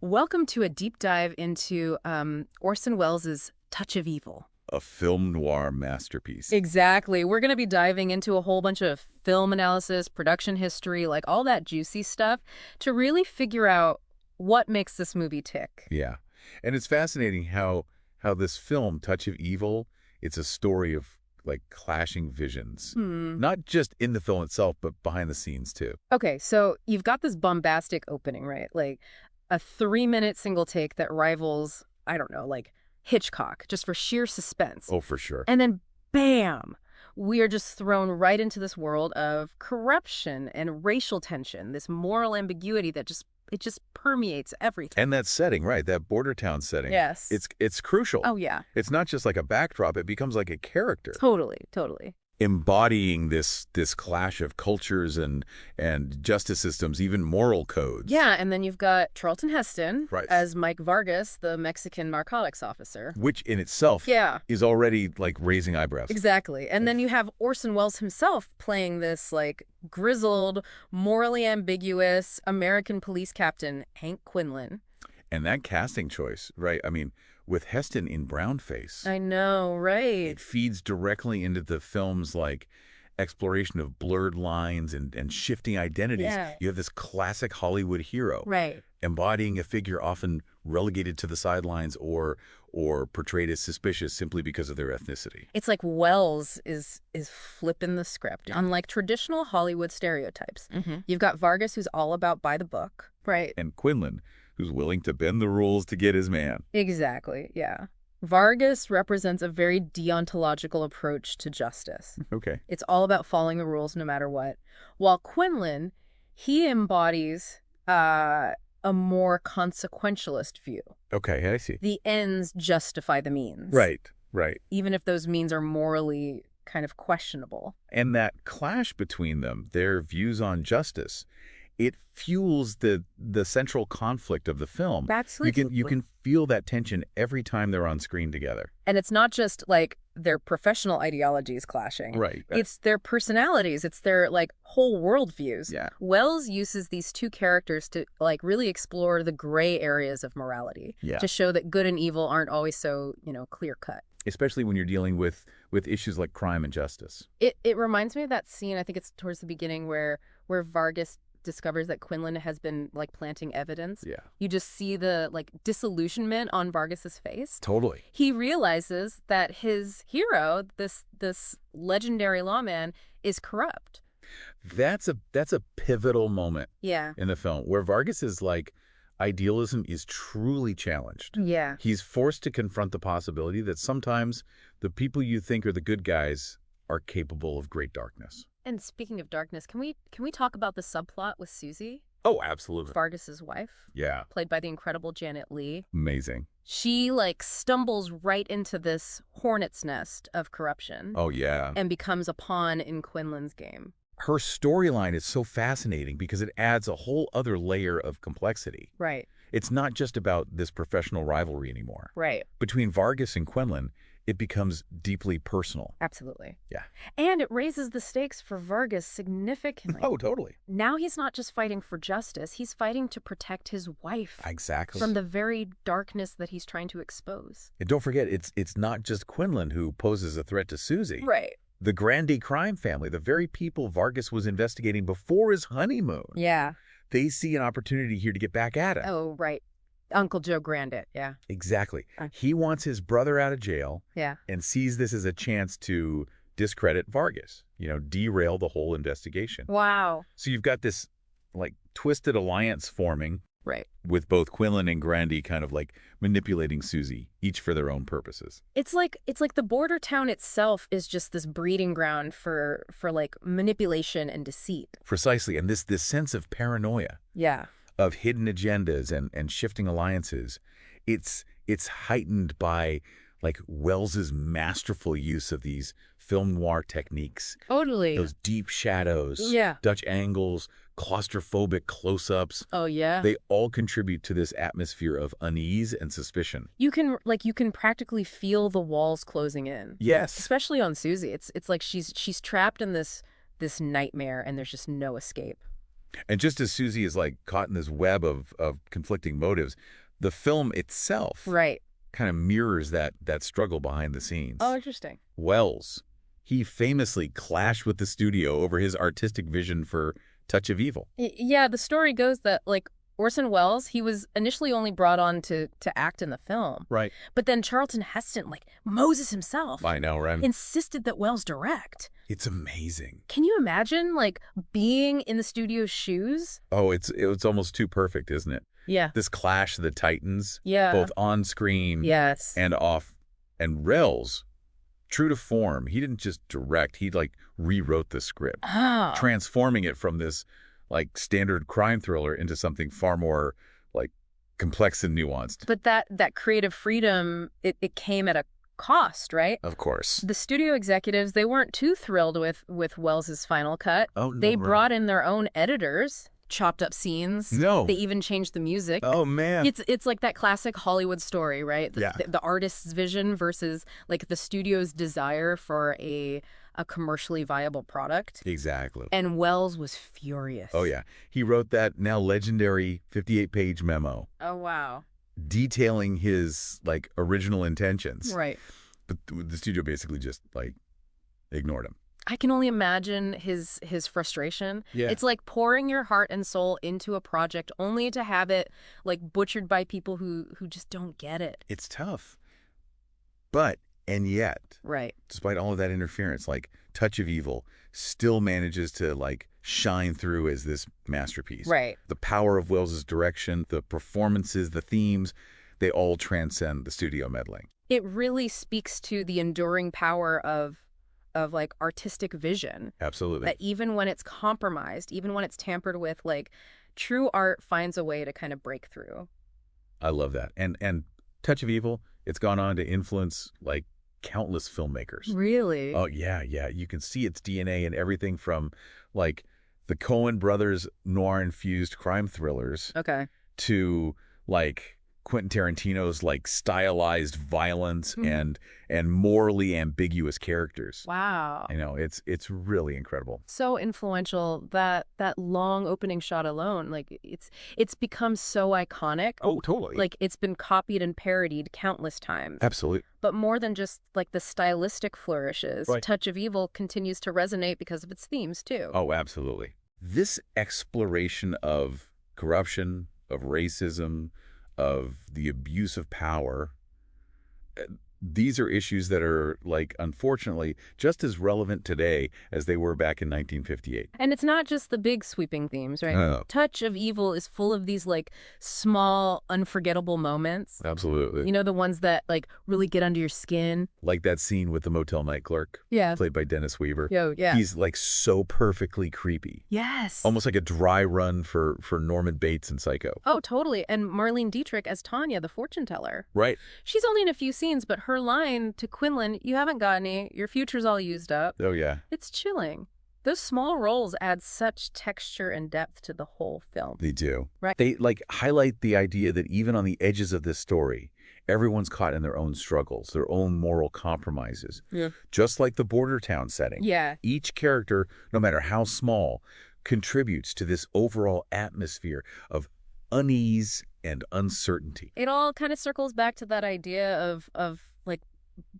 Welcome to a deep dive into Orson Welles' Touch of Evil. A film noir masterpiece. Exactly. We're going to be diving into a whole bunch of film analysis, production history, like all that juicy stuff to really figure out what makes this movie tick. Yeah. And it's fascinating how this film, Touch of Evil, it's a story of like clashing visions. Not just in the film itself, but behind the scenes too. Okay, so you've got this bombastic opening, right? Like a 3-minute single take that rivals, I don't know, like Hitchcock, just for sheer suspense. Oh, for sure. And then, bam, we are just thrown right into this world of corruption and racial tension, this moral ambiguity that just permeates everything. And that setting, right, that border town setting. Yes. It's crucial. Oh, yeah. It's not just like a backdrop, it becomes like a character. Totally. Embodying this clash of cultures and justice systems, even moral codes. Yeah, and then you've got Charlton Heston Right. as Mike Vargas, the Mexican narcotics officer. Which in itself is already like raising eyebrows. Exactly. And then you have Orson Welles himself playing this like grizzled, morally ambiguous American police captain, Hank Quinlan. And that casting choice, right? I mean, with Heston in brownface. I know, right? It feeds directly into the film's like exploration of blurred lines and shifting identities. Yeah. You have this classic Hollywood hero Right. embodying a figure often relegated to the sidelines or portrayed as suspicious simply because of their ethnicity. It's like Wells is flipping the script. Unlike traditional Hollywood stereotypes. You've got Vargas, who's all about by the book. Right. And Quinlan, who's willing to bend the rules to get his man. Exactly, yeah. Vargas represents a very deontological approach to justice. Okay. It's all about following the rules no matter what. While Quinlan, he embodies a more consequentialist view. Okay, I see. The ends justify the means. Right. Even if those means are morally kind of questionable. And that clash between them, their views on justice, it fuels the central conflict of the film. Absolutely. You can feel that tension every time they're on screen together. And it's not just like their professional ideologies clashing. Right. It's their personalities. It's their like whole worldviews. Yeah. Wells uses these two characters to like really explore the gray areas of morality. Yeah. To show that good and evil aren't always so, clear cut. Especially when you're dealing with issues like crime and justice. It reminds me of that scene, I think it's towards the beginning where Vargas discovers that Quinlan has been like planting evidence. Yeah. You just see the like disillusionment on Vargas's face. Totally. He realizes that his hero, this legendary lawman, is corrupt. That's a pivotal moment Yeah. in the film where Vargas's like idealism is truly challenged. Yeah. He's forced to confront the possibility that sometimes the people you think are the good guys are capable of great darkness. And speaking of darkness, can we talk about the subplot with Susie, Oh, absolutely. Vargas's wife, Yeah. played by the incredible Janet Leigh? Amazing. She like stumbles right into this hornet's nest of corruption Oh, yeah. and becomes a pawn in Quinlan's game. Her storyline is so fascinating because it adds a whole other layer of complexity. Right. It's not just about this professional rivalry anymore. Right. Between Vargas and Quinlan, it becomes deeply personal. Absolutely. Yeah. And it raises the stakes for Vargas significantly. Oh, totally. Now he's not just fighting for justice, he's fighting to protect his wife Exactly. from the very darkness that he's trying to expose. And don't forget, it's not just Quinlan who poses a threat to Susie. Right. The Grandi crime family, the very people Vargas was investigating before his honeymoon, Yeah. they see an opportunity here to get back at him. Oh, right. Uncle Joe Grandit, yeah. Exactly. He wants his brother out of jail Yeah. and sees this as a chance to discredit Vargas, derail the whole investigation. Wow. So you've got this like twisted alliance forming Right. with both Quinlan and Grandi kind of like manipulating Susie, each for their own purposes. It's like the border town itself is just this breeding ground for like manipulation and deceit. Precisely. And this sense of paranoia, Yeah. of hidden agendas and shifting alliances, it's heightened by like Wells's masterful use of these film noir techniques. Totally. Those deep shadows, Yeah. Dutch angles, claustrophobic close-ups. Oh, yeah. They all contribute to this atmosphere of unease and suspicion. You can practically feel the walls closing in. Yes. Especially on Susie. It's like she's trapped in this nightmare and there's just no escape. And just as Susie is like caught in this web of conflicting motives, the film itself Right. kind of mirrors that struggle behind the scenes. Oh, interesting. Wells, he famously clashed with the studio over his artistic vision for Touch of Evil. Yeah, the story goes that, like, Orson Welles, he was initially only brought on to act in the film. Right. But then Charlton Heston, like Moses himself, I know, right? insisted that Welles direct. It's amazing. Can you imagine, like, being in the studio's shoes? Oh, it's almost too perfect, isn't it? Yeah. This clash of the titans, Yeah. both on screen Yes. and off. And Wells, true to form, he didn't just direct, he like rewrote the script, Ah. transforming it from this like standard crime thriller into something far more like complex and nuanced. But that creative freedom, it came at a cost, right? Of course. The studio executives, they weren't too thrilled with Wells's final cut. Oh, no, they right. brought in their own editors, chopped up scenes. No. They even changed the music. Oh, man. It's like that classic Hollywood story, right? Yeah. The artist's vision versus like the studio's desire for a commercially viable product. Exactly. And Wells was furious. Oh, yeah. He wrote that now legendary 58-page memo Oh, wow. detailing his like original intentions. Right. But the studio basically just like ignored him. I can only imagine his frustration. Yeah. It's like pouring your heart and soul into a project only to have it like butchered by people who just don't get it. It's tough. But, and yet, Right. despite all of that interference, like Touch of Evil still manages to like shine through as this masterpiece. Right. The power of Wells's direction, the performances, the themes, they all transcend the studio meddling. It really speaks to the enduring power of like artistic vision. Absolutely. That even when it's compromised, even when it's tampered with, like true art finds a way to kind of break through. I love that. And Touch of Evil, it's gone on to influence like countless filmmakers. Really? Oh, yeah, yeah. You can see its DNA in everything from like the Coen brothers noir-infused crime thrillers Okay. to like Quentin Tarantino's like stylized violence and morally ambiguous characters. Wow. I know, it's really incredible. So influential that long opening shot alone, like it's become so iconic. Oh, totally. Like it's been copied and parodied countless times. Absolutely. But more than just like the stylistic flourishes, Right. Touch of Evil continues to resonate because of its themes too. Oh, absolutely. This exploration of corruption, of racism, of the abuse of power, these are issues that are, like, unfortunately, just as relevant today as they were back in 1958. And it's not just the big sweeping themes, right? No. Touch of Evil is full of these like small, unforgettable moments. Absolutely. You know, the ones that like really get under your skin. Like that scene with the motel night clerk, Yeah. played by Dennis Weaver. Yo, yeah. He's, like, so perfectly creepy. Yes. Almost like a dry run for Norman Bates in Psycho. Oh, totally. And Marlene Dietrich as Tanya, the fortune teller. Right. She's only in a few scenes, but her line to Quinlan, "You haven't got any, your future's all used up." Oh, yeah. It's chilling. Those small roles add such texture and depth to the whole film. They do. Right. They, like, highlight the idea that even on the edges of this story, everyone's caught in their own struggles, their own moral compromises. Yeah. Just like the border town setting. Yeah. Each character, no matter how small, contributes to this overall atmosphere of unease and uncertainty. It all kind of circles back to that idea of like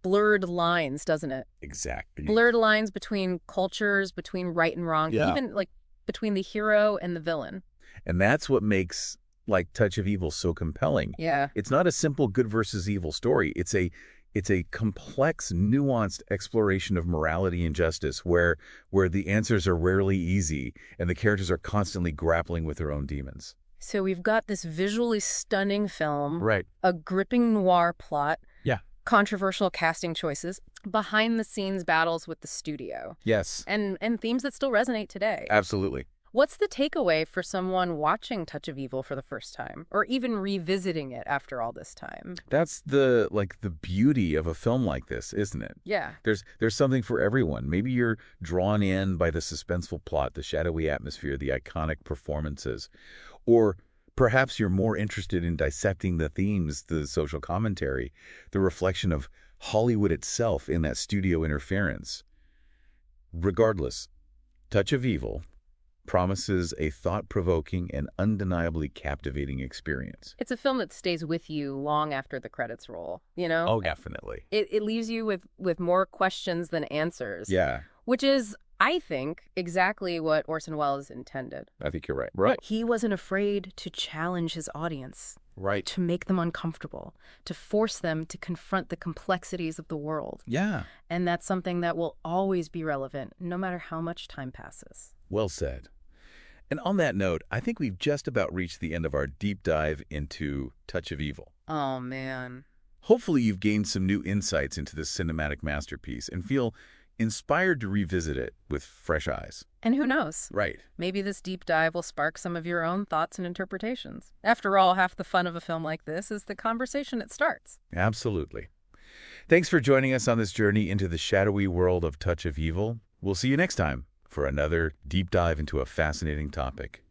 blurred lines, doesn't it? Exactly. Blurred lines between cultures, between right and wrong, Yeah. even like between the hero and the villain. And that's what makes, like, Touch of Evil so compelling. Yeah. It's not a simple good versus evil story. It's a complex, nuanced exploration of morality and justice where the answers are rarely easy and the characters are constantly grappling with their own demons. So we've got this visually stunning film, Right. a gripping noir plot, Yeah. controversial casting choices, behind-the-scenes battles with the studio, Yes. and themes that still resonate today. Absolutely. What's the takeaway for someone watching Touch of Evil for the first time, or even revisiting it after all this time? That's the beauty of a film like this, isn't it? Yeah. There's something for everyone. Maybe you're drawn in by the suspenseful plot, the shadowy atmosphere, the iconic performances. Or perhaps you're more interested in dissecting the themes, the social commentary, the reflection of Hollywood itself in that studio interference. Regardless, Touch of Evil, promises a thought-provoking and undeniably captivating experience. It's a film that stays with you long after the credits roll, you know? Oh, definitely. It leaves you with more questions than answers. Yeah, Which is, I think, exactly what Orson Welles intended. I think you're right. Right. He wasn't afraid to challenge his audience, Right. to make them uncomfortable, to force them to confront the complexities of the world. Yeah. And that's something that will always be relevant, no matter how much time passes. Well said. And on that note, I think we've just about reached the end of our deep dive into Touch of Evil. Oh, man. Hopefully you've gained some new insights into this cinematic masterpiece and feel inspired to revisit it with fresh eyes. And who knows? Right. Maybe this deep dive will spark some of your own thoughts and interpretations. After all, half the fun of a film like this is the conversation it starts. Absolutely. Thanks for joining us on this journey into the shadowy world of Touch of Evil. We'll see you next time for another deep dive into a fascinating topic.